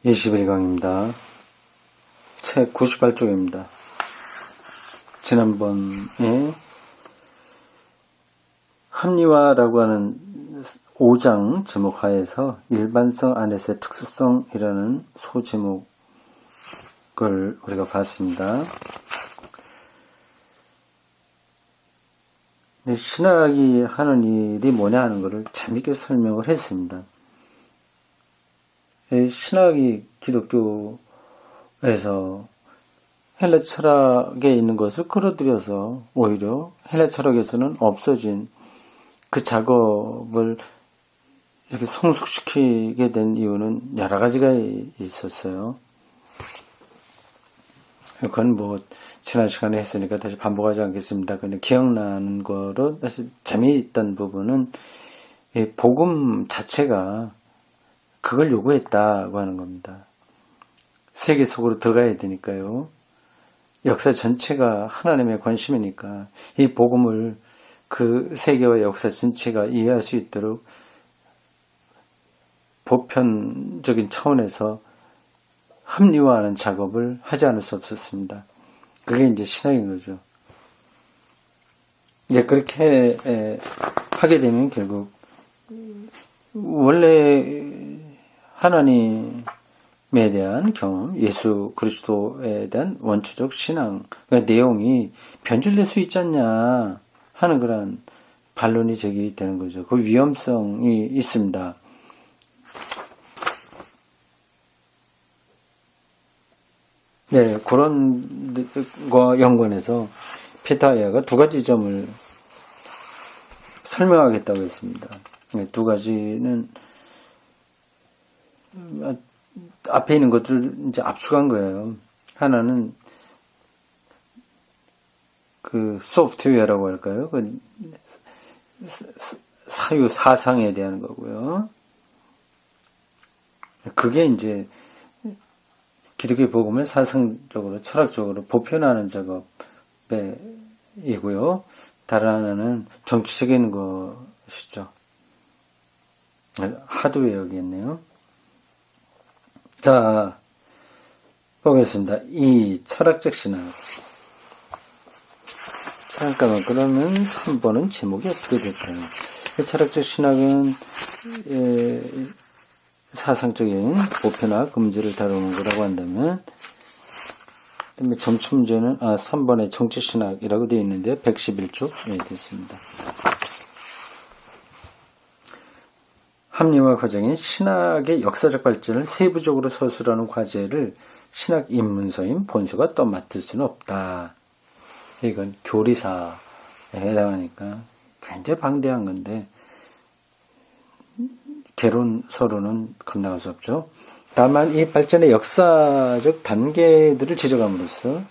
21강입니다. 책 98쪽입니다. 지난번에 합리화라고 하는 5장 제목 하에서 일반성 안에서의 특수성이라는 소제목을 우리가 봤습니다. 신학이 하는 일이 뭐냐 하는 것을 재밌게 설명을 했습니다. 신학이 기독교에서 헬라 철학에 있는 것을 끌어들여서 오히려 헬라 철학에서는 없어진 그 작업을 이렇게 성숙시키게 된 이유는 여러 가지가 있었어요. 그건 지난 시간에 했으니까 다시 반복하지 않겠습니다. 근데 기억나는 거로 사실 재미있던 부분은 이 복음 자체가 그걸 요구했다고 하는 겁니다. 세계 속으로 들어가야 되니까요. 역사 전체가 하나님의 관심이니까 이 복음을 그 세계와 역사 전체가 이해할 수 있도록 보편적인 차원에서 합리화하는 작업을 하지 않을 수 없었습니다. 그게 이제 신학인 거죠. 이제 그렇게 하게 되면 결국 원래 하나님에 대한 경험, 예수 그리스도에 대한 원초적 신앙, 그러니까 내용이 변질될 수 있지 않냐 하는 그런 반론이 제기되는 거죠. 그 위험성이 있습니다. 네, 그런 것과 연관해서 페타이아가 두 가지 점을 설명하겠다고 했습니다. 두 가지는 앞에 있는 것들을 이제 압축한 거예요. 하나는 그 소프트웨어라고 할까요? 그 사유 사상에 대한 거고요. 그게 이제 기독교 복음을 사상적으로 철학적으로 보편화하는 작업이고요. 다른 하나는 정치적인 것이죠. 하드웨어겠네요. 자, 보겠습니다. 이 철학적 신학. 잠깐만, 그러면 3번은 제목이 어떻게 될까요? 철학적 신학은 사상적인 보편화, 금지를 다루는 거라고 한다면, 그다음에 점수 문제는 3번에 정치신학이라고 되어 있는데 111쪽 됐습니다. 합리화 과정인 신학의 역사적 발전을 세부적으로 서술하는 과제를 신학 입문서인 본서가 떠맡을 수는 없다. 이건 교리사에 해당하니까 굉장히 방대한 건데 개론서로는 감당할 수 없죠. 다만 이 발전의 역사적 단계들을 지적함으로써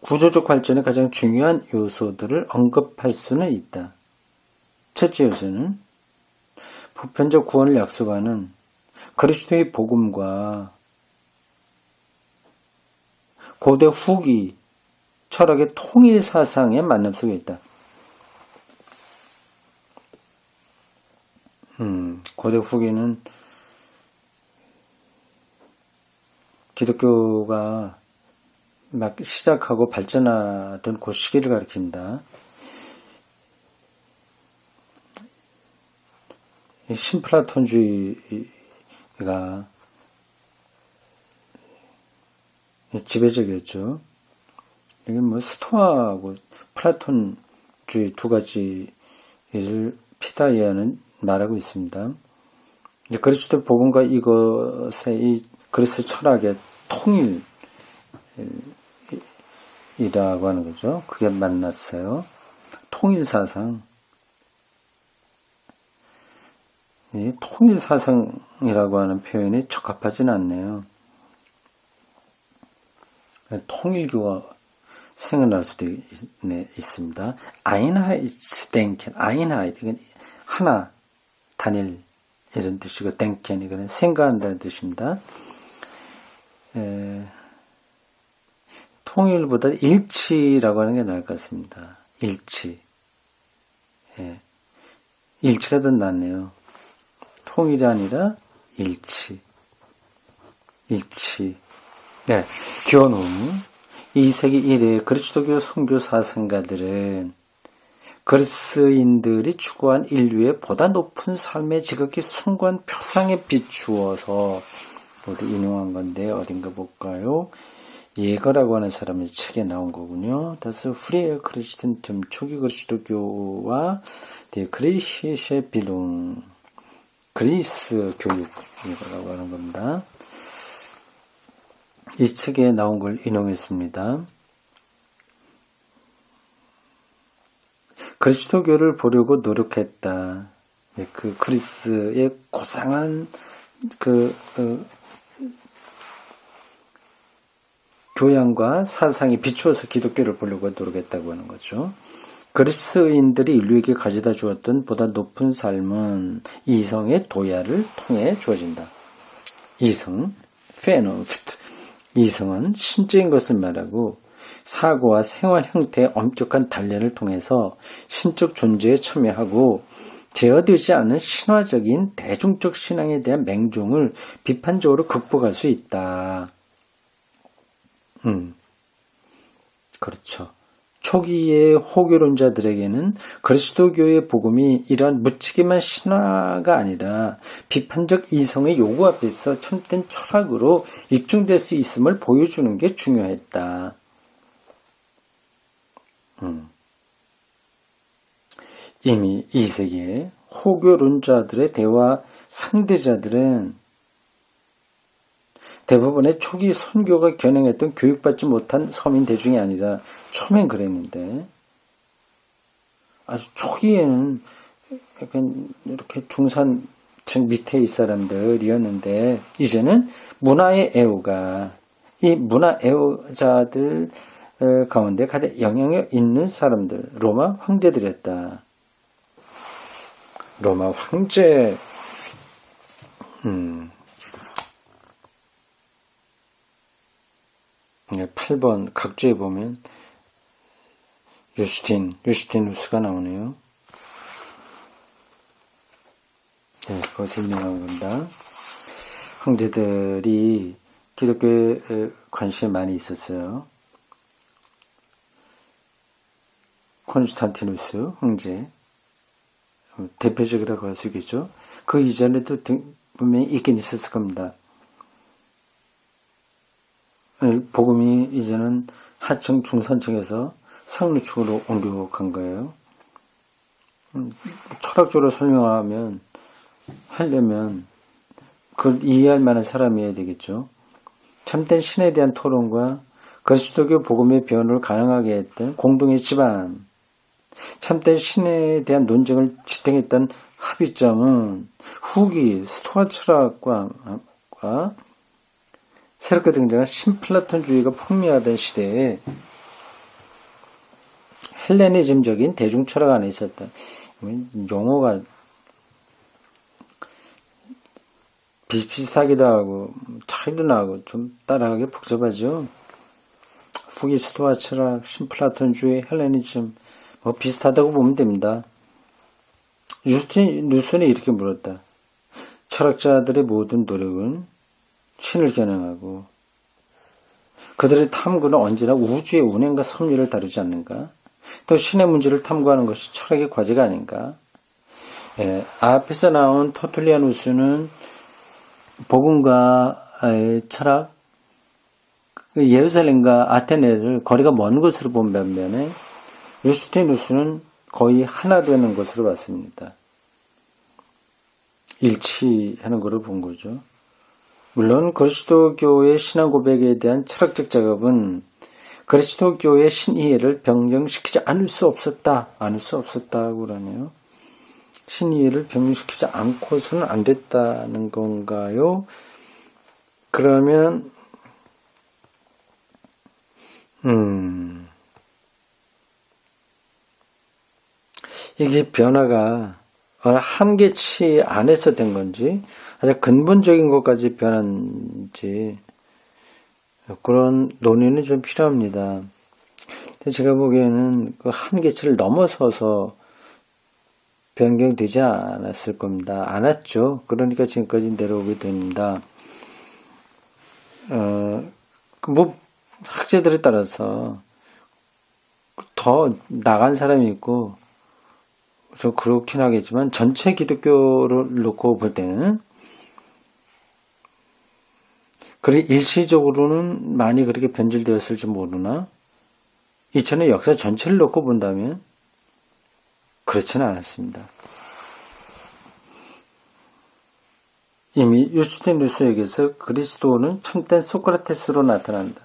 구조적 발전의 가장 중요한 요소들을 언급할 수는 있다. 첫째 요소는 보편적 구원을 약속하는 그리스도의 복음과 고대 후기 철학의 통일 사상의 만남 속에 있다. 고대 후기는 기독교가 막 시작하고 발전하던 그 시기를 가리킵니다. 신플라톤주의가 지배적이었죠. 이게 스토아하고 플라톤주의 두 가지를 피다이아는 말하고 있습니다. 그리스도 복음과 이것의 이 그리스 철학의 통일이라고 하는 거죠. 그게 만났어요. 통일사상. 이 통일사상이라고 하는 표현이 적합하지는 않네요. 통일교가 생각날 수도 있습니다. 아인하이츠덴켄, 이건 하나, 단일 이런 뜻이고 덴켄 이거는 생각한다는 뜻입니다. 통일보다 일치라고 하는 게 나을 것 같습니다. 일치. 일치가 더 낫네요. 통일이 아니라 일치. 네, 견우 2세기 이래 그리스도교 선교 사상가들은 그리스인들이 추구한 인류의 보다 높은 삶의 지극히 숭고한 표상에 비추어서 모두 인용한 건데 어딘가 볼까요? 예거라고 하는 사람의 책에 나온 거군요. 다스 후리에 크리스텐툼 초기 그리스도교와 그리시셰 빌ung 그리스 교육이라고 하는 겁니다. 이 책에 나온 걸 인용했습니다. 그리스도교를 보려고 노력했다. 그 그리스의 고상한 교양과 사상에 비추어서 기독교를 보려고 노력했다고 하는 거죠. 그리스인들이 인류에게 가져다 주었던 보다 높은 삶은 이성의 도야를 통해 주어진다. 이성, 페노프트. 이성은 신적인 것을 말하고 사고와 생활 형태의 엄격한 단련을 통해서 신적 존재에 참여하고 제어되지 않은 신화적인 대중적 신앙에 대한 맹종을 비판적으로 극복할 수 있다. 그렇죠. 초기의 호교론자들에게는 그리스도교의 복음이 이러한 묻히기만 신화가 아니라 비판적 이성의 요구 앞에서 참된 철학으로 입증될 수 있음을 보여주는 게 중요했다. 이미 2세기에 호교론자들의 대화 상대자들은 대부분의 초기 선교가 겨냥했던 교육받지 못한 서민 대중이 아니라 처음엔 그랬는데 아주 초기에는 약간 이렇게 중산층 밑에 이 사람들이었는데 이제는 문화의 애호가 이 문화 애호자들 가운데 가장 영향력 있는 사람들 로마 황제들이었다. 로마 황제 8번 각주에 보면 유스티누스가 나오네요. 네, 그것을 인용한 겁니다. 황제들이 기독교에 관심이 많이 있었어요. 콘스탄티누스 황제 대표적이라고 할 수 있겠죠. 그 이전에도 분명히 있긴 있었을 겁니다. 복음이 이제는 하층 중산층에서 상류층으로 옮겨간 거예요. 철학적으로 하려면 그걸 이해할 만한 사람이어야 되겠죠. 참된 신에 대한 토론과 그리스도교 복음의 변호를 가능하게 했던 공동의 집안, 참된 신에 대한 논쟁을 지탱했던 합의점은 후기 스토아 철학과 새롭게 등장한 신플라톤주의가 풍미하던 시대에 헬레니즘적인 대중철학 안에 있었다. 용어가 비슷비슷하기도 하고 차이도 나고 좀 따라가기 복잡하죠. 후기 스토아 철학, 신플라톤주의, 헬레니즘 뭐 비슷하다고 보면 됩니다. 뉴슨이 이렇게 물었다. 철학자들의 모든 노력은 신을 겨냥하고 그들의 탐구는 언제나 우주의 운행과 섭리를 다루지 않는가? 또 신의 문제를 탐구하는 것이 철학의 과제가 아닌가? 앞에서 나온 터툴리아누스는 복음과 철학, 예루살렘과 아테네를 거리가 먼 것으로 본 반면에 유스티누스는 거의 하나 되는 것으로 봤습니다. 일치하는 것을 본 거죠. 물론 그리스도교의 신앙 고백에 대한 철학적 작업은 그리스도교의 신이해를 변경시키지 않을 수 없었다고 그러네요. 신이해를 변경시키지 않고서는 안 됐다는 건가요? 그러면 이게 변화가 한계치 안에서 된 건지 아주 근본적인 것까지 변한지 그런 논의는 좀 필요합니다. 근데 제가 보기에는 그 한계치를 넘어서서 변경되지 않았을 겁니다. 않았죠. 그러니까 지금까지 내려오게 됩니다. 뭐 학자들에 따라서 더 나간 사람이 있고 좀 그렇긴 하겠지만 전체 기독교를 놓고 볼 때는 그래 일시적으로는 많이 그렇게 변질되었을지 모르나 이천의 역사 전체를 놓고 본다면 그렇지는 않았습니다. 이미 유스티누스에게서 그리스도는 참된 소크라테스로 나타난다.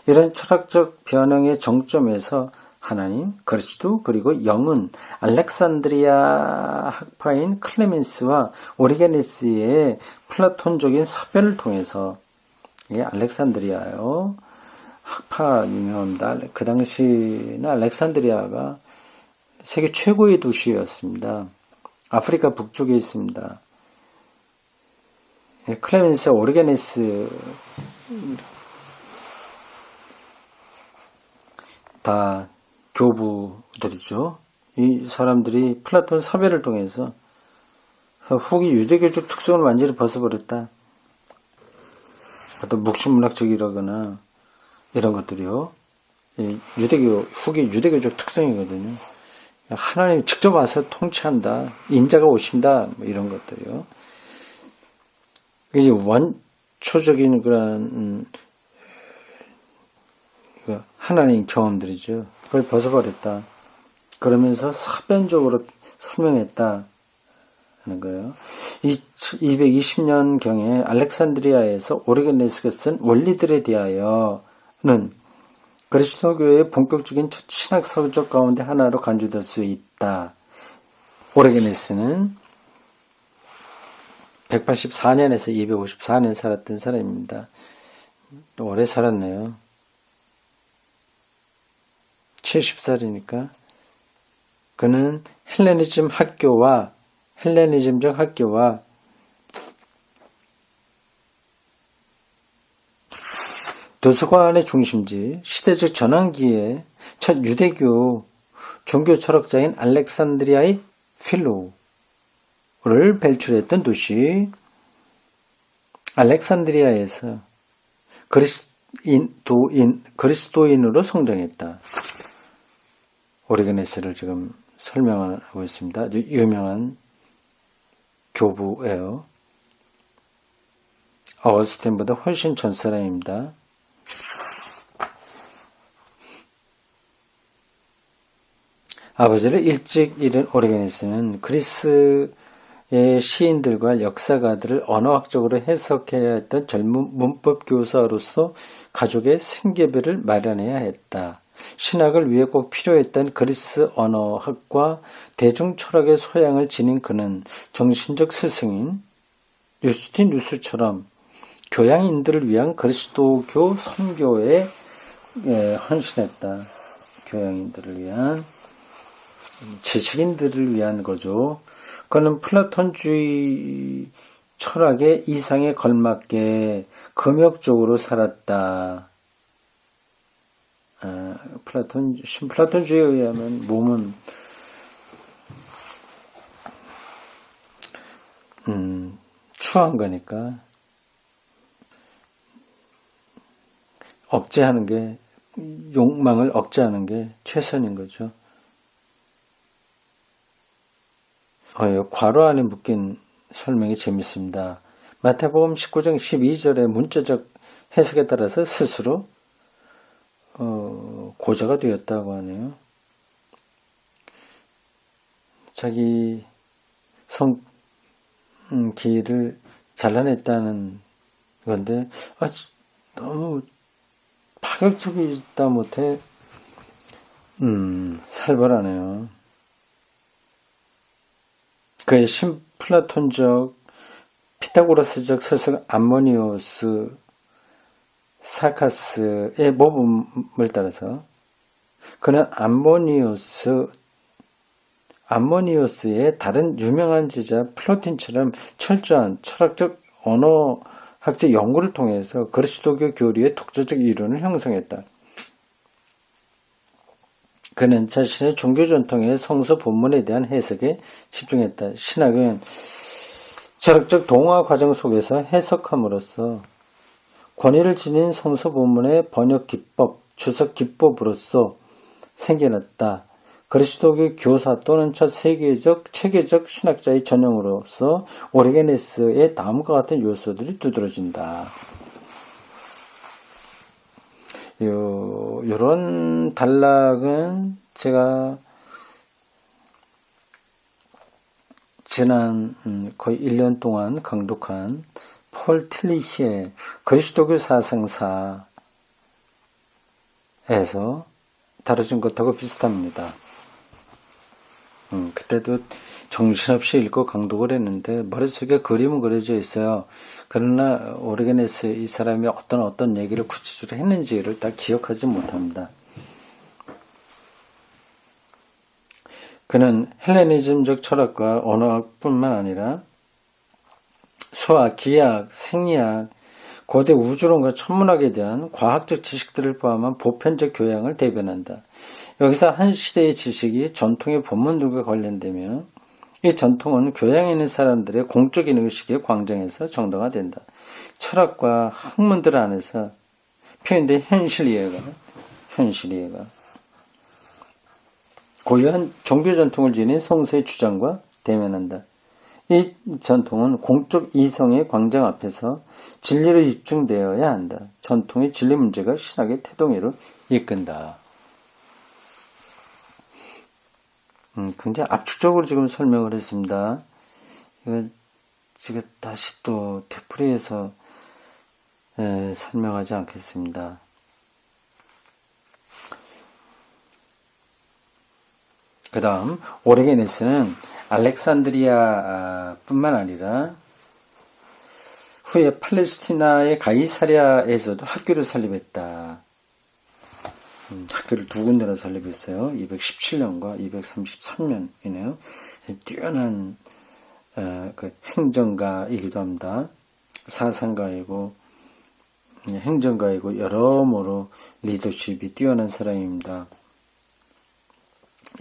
이런 철학적 변형의 정점에서 하나님, 그리스도, 그리고 영은 알렉산드리아 학파인 클레멘스와 오리게네스의 플라톤적인 사변을 통해서 이게 알렉산드리아요. 학파 유명합니다. 그 당시는 알렉산드리아가 세계 최고의 도시였습니다. 아프리카 북쪽에 있습니다. 클레멘스, 오리게네스 다 교부들이죠. 이 사람들이 플라톤 사변을 통해서 후기 유대교적 특성을 완전히 벗어버렸다. 어떤 묵신문학적이라거나 이런 것들이요. 유대교 후기 유대교적 특성이거든요. 하나님이 직접 와서 통치한다. 인자가 오신다. 뭐 이런 것들이요. 이제 원초적인 그런 하나님 경험들이죠. 그걸 벗어버렸다. 그러면서 사변적으로 설명했다 하는 거예요. 220년경에 알렉산드리아에서 오리게네스가 쓴 원리들에 대하여는 그리스도교의 본격적인 신학 서적 가운데 하나로 간주될 수 있다. 오리게네스는 184년에서 254년 살았던 사람입니다. 오래 살았네요. 70살이니까 그는 헬레니즘적 학교와 도서관의 중심지, 시대적 전환기에 첫 유대교 종교 철학자인 알렉산드리아의 필로를 배출했던 도시 알렉산드리아에서 그리스도인으로 성장했다. 오리게네스를 지금 설명하고 있습니다. 아주 유명한 교부예요. 어거스틴보다 훨씬 전 사람입니다. 아버지를 일찍 잃은 오리게네스는 그리스의 시인들과 역사가들을 언어학적으로 해석해야 했던 젊은 문법 교사로서 가족의 생계비를 마련해야 했다. 신학을 위해 꼭 필요했던 그리스 언어학과 대중철학의 소양을 지닌 그는 정신적 스승인 유스티누스처럼 교양인들을 위한 그리스도교 선교에 헌신했다. 교양인들을 위한 지식인들을 위한 거죠. 그는 플라톤주의 철학의 이상에 걸맞게 금욕적으로 살았다. 신플라톤주의에 의하면 몸은 추한 거니까 억제하는 게 욕망을 억제하는 게 최선인 거죠. 괄호 안에 묶인 설명이 재밌습니다. 마태복음 19장 12절의 문자적 해석에 따라서 스스로 고자가 되었다고 하네요. 자기 성기를 잘라냈다는 건데 너무 파격적이다 못해 살벌하네요. 그의 신플라톤적 피타고라스적 스승 암모니우스 사카스의 모범을 따라서 그는 암모니우스의 다른 유명한 제자 플로틴처럼 철저한 철학적 언어학적 연구를 통해서 그리스도교 교리의 독자적 이론을 형성했다. 그는 자신의 종교 전통의 성서 본문에 대한 해석에 집중했다. 신학은 철학적 동화 과정 속에서 해석함으로써 권위를 지닌 성서 본문의 번역 기법, 주석 기법으로서 생겨났다. 그리스도교 교사 또는 첫 세계적 체계적 신학자의 전형으로서 오리게네스의 다음과 같은 요소들이 두드러진다. 이런 단락은 제가 지난 거의 1년 동안 강독한 폴 틸리히의 그리스도교 사상사에서 다뤄진 것하고 비슷합니다. 그때도 정신없이 읽고 강독을 했는데 머릿속에 그림은 그려져 있어요. 그러나 오리게네스 이 사람이 어떤 얘기를 구체적으로 했는지를 다 기억하지 못합니다. 그는 헬레니즘적 철학과 언어학뿐만 아니라 수학, 기하학, 생리학, 고대 우주론과 천문학에 대한 과학적 지식들을 포함한 보편적 교양을 대변한다. 여기서 한 시대의 지식이 전통의 본문들과 관련되며 이 전통은 교양에 있는 사람들의 공적인 의식에 광장해서 정당화된다. 철학과 학문들 안에서 표현된 현실 이해가 고유한 종교 전통을 지닌 성서의 주장과 대면한다. 이 전통은 공적 이성의 광장 앞에서 진리로 입증되어야 한다. 전통의 진리 문제가 신학의 태동회로 이끈다. 굉장히 압축적으로 지금 설명을 했습니다. 이거 제가 다시 또 되풀이해서 설명하지 않겠습니다. 그 다음 오리게네스는 알렉산드리아 뿐만 아니라 후에 팔레스티나의 가이사랴에서도 학교를 설립했다. 학교를 두 군데나 설립했어요. 217년과 233년이네요. 뛰어난 그 행정가이기도 합니다. 사상가이고 행정가이고 여러모로 리더십이 뛰어난 사람입니다.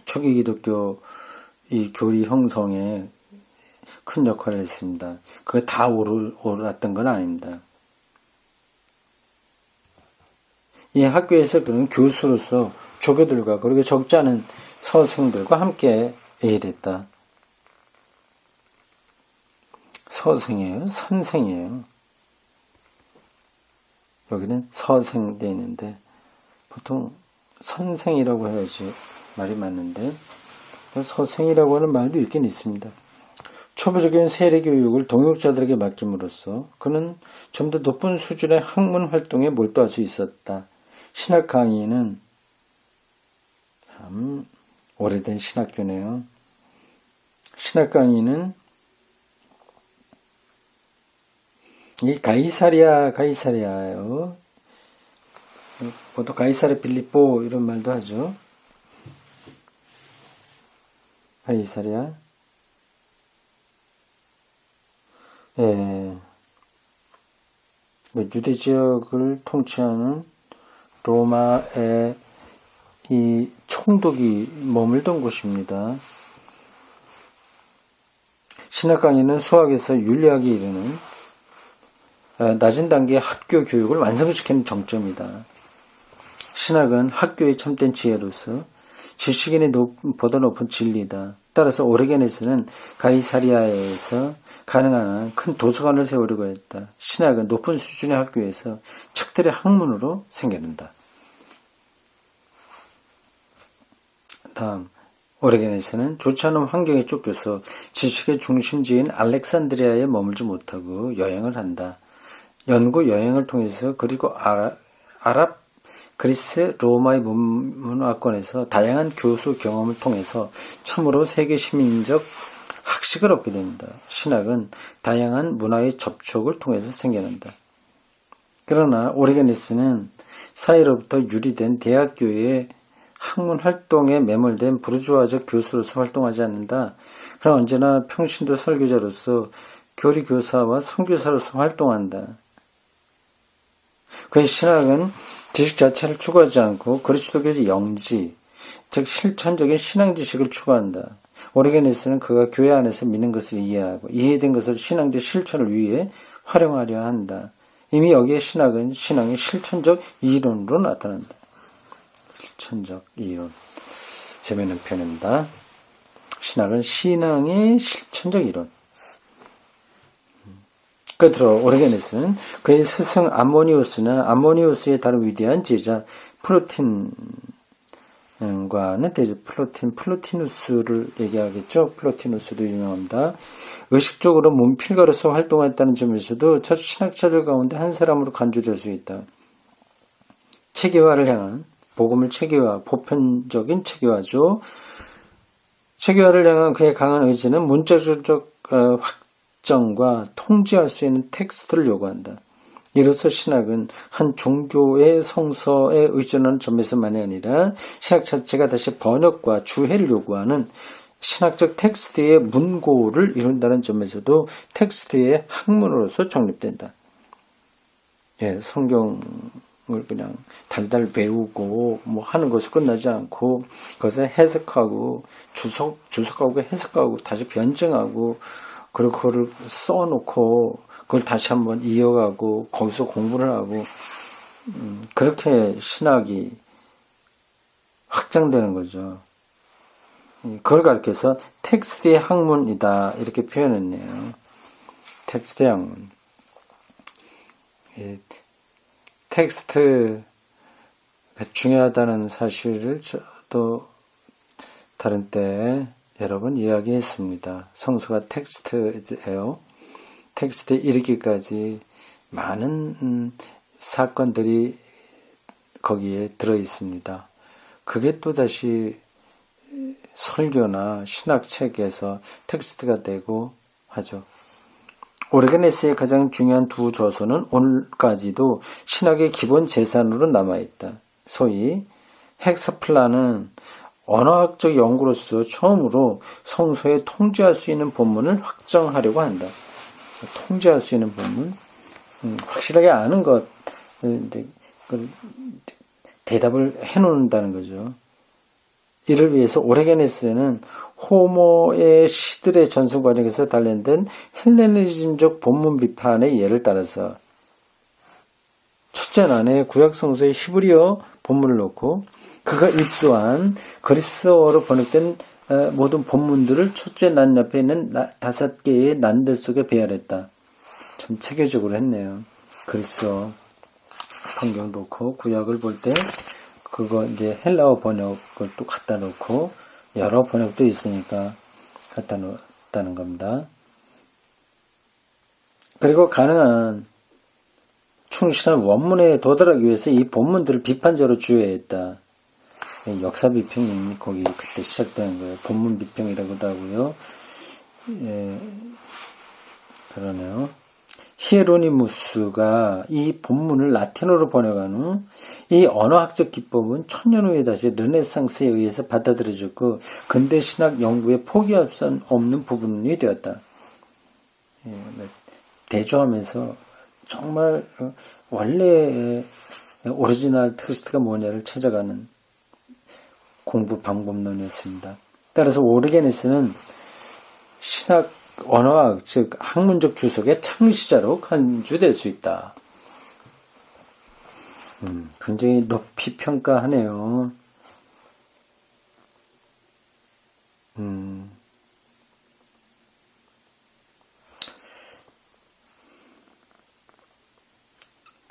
초기 기독교 이 교리 형성에 큰 역할을 했습니다. 그게 다 옳았던 건 아닙니다. 이 학교에서 그는 교수로서 조교들과 그리고 적지 않은 서생들과 함께 일했다. 서생이에요? 선생이에요? 여기는 서생돼 있는데 보통 선생이라고 해야지 말이 맞는데 서생이라고 하는 말도 있긴 있습니다. 초보적인 세례 교육을 동역자들에게 맡김으로써 그는 좀 더 높은 수준의 학문 활동에 몰두할 수 있었다. 신학 강의는 참 오래된 신학교네요. 신학 강의는 이 가이사랴예요. 보통 가이사랴 빌립보 이런 말도 하죠. 가이사랴. 유대 지역을 통치하는 로마의 이 총독이 머물던 곳입니다. 신학 강의는 수학에서 윤리학에 이르는 낮은 단계의 학교 교육을 완성시키는 정점이다. 신학은 학교의 참된 지혜로서 지식인의 보다 높은 진리다. 따라서 오리게네스는 가이사리아에서 가능한 한 큰 도서관을 세우려고 했다. 신학은 높은 수준의 학교에서 책들의 학문으로 생겨난다. 다음, 오리게네스는 좋지 않은 환경에 쫓겨서 지식의 중심지인 알렉산드리아에 머물지 못하고 여행을 한다. 연구 여행을 통해서 그리고 아랍, 그리스, 로마의 문화권에서 다양한 교수 경험을 통해서 참으로 세계 시민적 학식을 얻게 됩니다. 신학은 다양한 문화의 접촉을 통해서 생겨난다. 그러나 오리게네스는 사회로부터 유리된 대학교의 학문 활동에 매몰된 부르주아적 교수로서 활동하지 않는다. 그러나 언제나 평신도 설교자로서 교리 교사와 선교사로서 활동한다. 그의 신학은 지식 자체를 추구하지 않고 그리스도교의 영지, 즉 실천적인 신앙 지식을 추구한다. 오르게네스는 그가 교회 안에서 믿는 것을 이해하고 이해된 것을 신앙적 실천을 위해 활용하려 한다. 이미 여기에 신학은 신앙의 실천적 이론으로 나타난다. 실천적 이론. 재미있는 표현입니다. 신학은 신앙의 실천적 이론. 끝으로 오르게네스는 그의 스승 아모니우스의 다른 위대한 제자 플로틴과는 플로티누스를 얘기하겠죠. 플로티누스도 유명합니다. 의식적으로 문필가로서 활동했다는 점에서도 첫 신학자들 가운데 한 사람으로 간주될 수 있다. 체계화를 향한 복음을 체계화, 보편적인 체계화죠. 체계화를 향한 그의 강한 의지는 문자적 확정과 통제할 수 있는 텍스트를 요구한다. 이로써 신학은 한 종교의 성서에 의존하는 점에서만이 아니라 신학 자체가 다시 번역과 주해를 요구하는 신학적 텍스트의 문고를 이룬다는 점에서도 텍스트의 학문으로서 정립된다. 예, 성경을 그냥 달달 배우고 뭐 하는 것이 끝나지 않고 그것을 해석하고 주석하고 해석하고 다시 변증하고 그리고 그걸 써놓고 그걸 다시 한번 이어가고 거기서 공부를 하고 그렇게 신학이 확장되는 거죠. 그걸 가르쳐서 텍스트의 학문이다 이렇게 표현했네요. 텍스트의 학문. 텍스트가 중요하다는 사실을 또 다른 때 여러 번 이야기했습니다. 성서가 텍스트예요. 텍스트에 이르기까지 많은 사건들이 거기에 들어 있습니다. 그게 또다시 설교나 신학책에서 텍스트가 되고 하죠. 오르게네스의 가장 중요한 두 저서는 오늘까지도 신학의 기본 재산으로 남아있다. 소위 헥사플라는 언어학적 연구로서 처음으로 성서에 통제할 수 있는 본문을 확정하려고 한다. 통제할 수 있는 본문, 확실하게 아는 것, 대답을 해놓는다는 거죠. 이를 위해서 오르게네스는 호모의 시들의 전승 과정에서 단련된 헬레니즘적 본문 비판의 예를 따라서 첫째 난에 구약 성서의 히브리어 본문을 놓고 그가 입수한 그리스어로 번역된 모든 본문들을 첫째 난 옆에 있는 5개의 난들 속에 배열했다. 참 체계적으로 했네요. 그리스어 성경 놓고 구약을 볼 때 그거 이제 헬라어 번역을 또 갖다 놓고 여러 번역도 있으니까 갖다 놓았다는 겁니다. 그리고 가능한 충실한 원문에 도달하기 위해서 이 본문들을 비판적으로 주의했다. 역사 비평이 거기 그때 시작되는 거예요. 본문 비평이라고도 하고요. 예, 그러네요. 히에로니무스가 이 본문을 라틴어로 번역한 후 이 언어학적 기법은 천년 후에 다시 르네상스에 의해서 받아들여졌고 근대 신학 연구에 포기할 수 없는 부분이 되었다. 예, 대조하면서 정말 원래 오리지널 텍스트가 뭐냐를 찾아가는 공부 방법론이었습니다. 따라서 오르게네스는 신학 언어학, 즉 학문적 주석의 창시자로 간주될 수 있다. 굉장히 높이 평가하네요.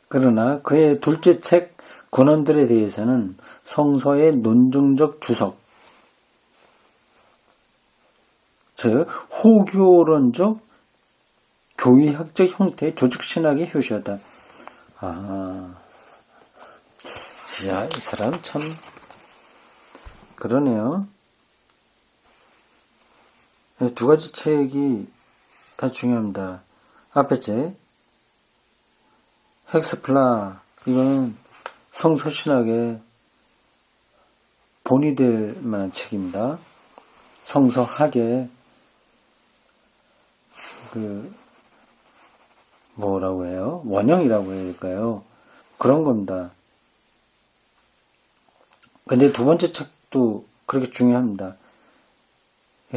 그러나 그의 둘째 책 근원들에 대해서는 성서의 논증적 주석, 즉 호교론적 교의학적 형태의 조직신학의 효시하다. 야, 이 사람 참 그러네요. 두 가지 책이 다 중요합니다. 앞에 책 헥스플라, 이거는 성서신학의 본이 될 만한 책입니다. 성서학의 뭐라고 해요? 원형이라고 해야 될까요? 그런 겁니다. 근데 두 번째 책 신학도 그렇게 중요합니다.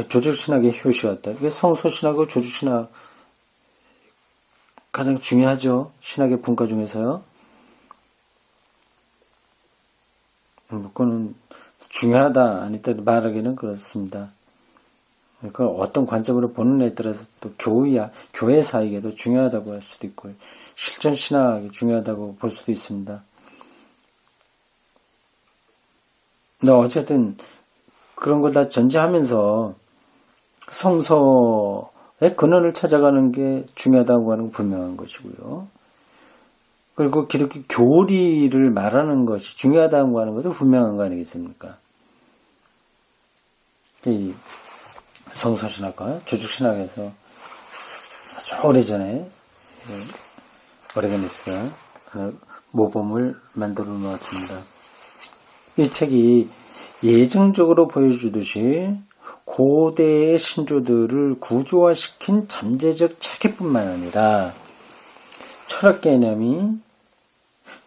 조직신학의 효시였다. 이게 성서신학과 조직신학 가장 중요하죠. 신학의 분과 중에서요. 그거는 중요하다 아니다 말하기는 그렇습니다. 그걸 어떤 관점으로 보느냐에 따라서 또 교회 사이에도 중요하다고 할 수도 있고 실전 신학이 중요하다고 볼 수도 있습니다. 근데 어쨌든 그런 걸 다 전제하면서 성서의 근원을 찾아가는 게 중요하다고 하는 건 분명한 것이고요. 그리고 기독교 교리를 말하는 것이 중요하다고 하는 것도 분명한 거 아니겠습니까? 이 성서신학과 조직신학에서 아주 오래전에 오레게니스가 모범을 만들어 놓았습니다. 이 책이 예증적으로 보여주듯이 고대의 신조들을 구조화시킨 잠재적 체계뿐만 아니라 철학 개념이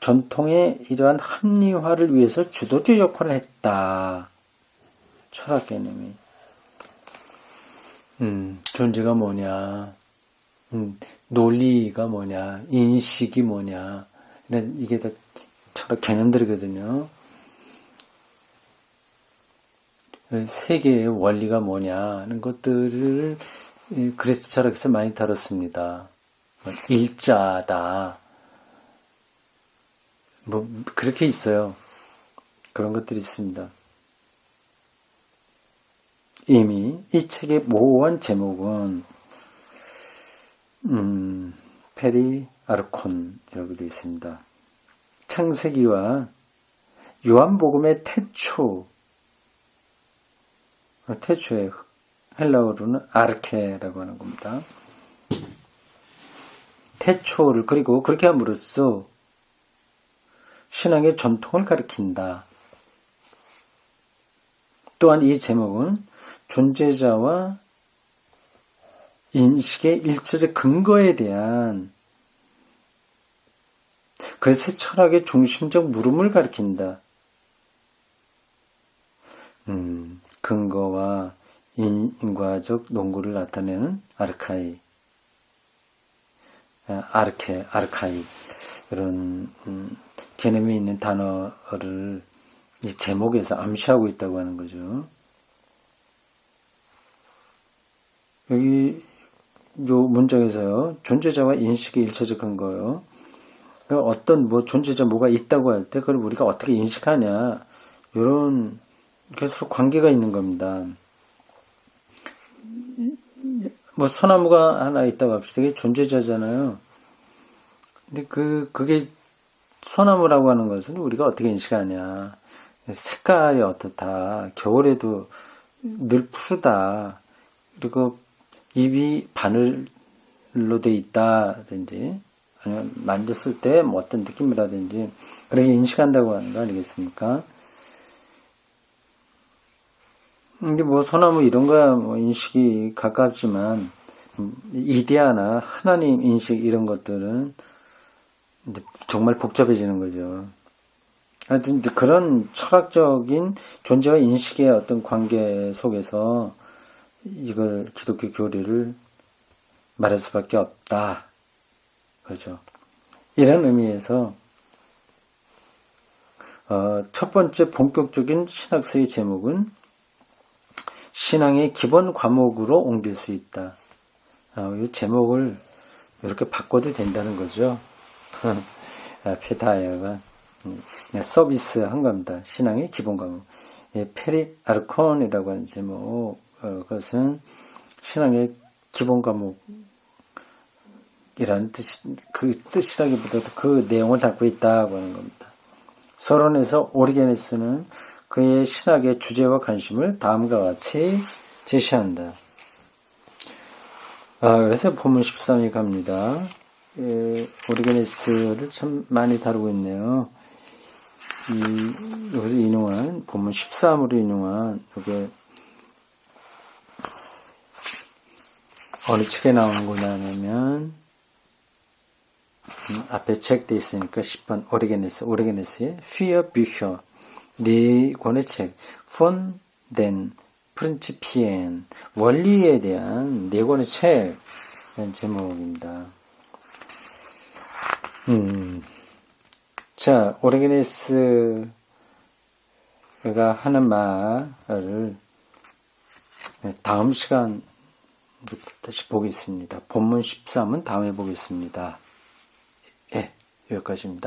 전통의 이러한 합리화를 위해서 주도적 역할을 했다. 철학 개념이. 존재가 뭐냐, 논리가 뭐냐, 인식이 뭐냐, 이게 다 철학 개념들이거든요. 세계의 원리가 뭐냐 하는 것들을 그리스 철학에서 많이 다뤘습니다. 일자다. 뭐 그렇게 있어요. 그런 것들이 있습니다. 이미 이 책의 모호한 제목은 페리 아르콘이라고 되어 있습니다. 창세기와 요한복음의 태초의 헬라어로는 아르케라고 하는 겁니다. 태초를 그리고 그렇게 함으로써 신앙의 전통을 가리킨다. 또한 이 제목은 존재자와 인식의 일체적 근거에 대한 그래서 철학의 중심적 물음을 가리킨다. 근거와 인과적 논구를 나타내는 아르카이, 이런 개념이 있는 단어를 이 제목에서 암시하고 있다고 하는 거죠. 여기 요 문장에서요, 존재자와 인식의 일체적 근거요. 그러니까 어떤 존재자 뭐가 있다고 할 때 그걸 우리가 어떻게 인식하냐, 이런 서로 관계가 있는 겁니다. 소나무가 하나 있다고 합시다. 이게 존재자잖아요. 근데 그게 소나무라고 하는 것은 우리가 어떻게 인식하냐. 색깔이 어떻다. 겨울에도 늘 푸르다. 그리고 잎이 바늘로 돼 있다든지, 아니면 만졌을 때 어떤 느낌이라든지, 그렇게 인식한다고 하는 거 아니겠습니까? 근데 소나무 이런 거야 인식이 가깝지만 이데아나 하나님 인식 이런 것들은 정말 복잡해지는 거죠. 하여튼 그런 철학적인 존재와 인식의 어떤 관계 속에서 이걸 기독교 교리를 말할 수밖에 없다. 그렇죠. 이런 의미에서 첫 번째 본격적인 신학서의 제목은 신앙의 기본 과목으로 옮길 수 있다. 이 제목을 이렇게 바꿔도 된다는 거죠. 페타이어가 서비스 한 겁니다. 신앙의 기본 과목. 페리 아르콘이라고 하는 제목, 그것은 신앙의 기본 과목이라는 그 뜻이라기보다도 그 내용을 담고 있다고 하는 겁니다. 서론에서 오리게네스는 그의 신학의 주제와 관심을 다음과 같이 제시한다. 그래서 본문 13이 갑니다. 오리게네스를 참 많이 다루고 있네요. 여기서 인용한, 본문 13으로 인용한, 이게, 어느 책에 나오는 거냐 하면, 앞에 책 돼 있으니까 10번 오리게네스의 휘어 뷰혀, 네 권의 책, Von den Prinzipien, 원리에 대한 네 권의 책, 이런 제목입니다. 자, 오르게네스가 하는 말을 다음 시간부터 다시 보겠습니다. 본문 13은 다음에 보겠습니다. 예, 여기까지입니다.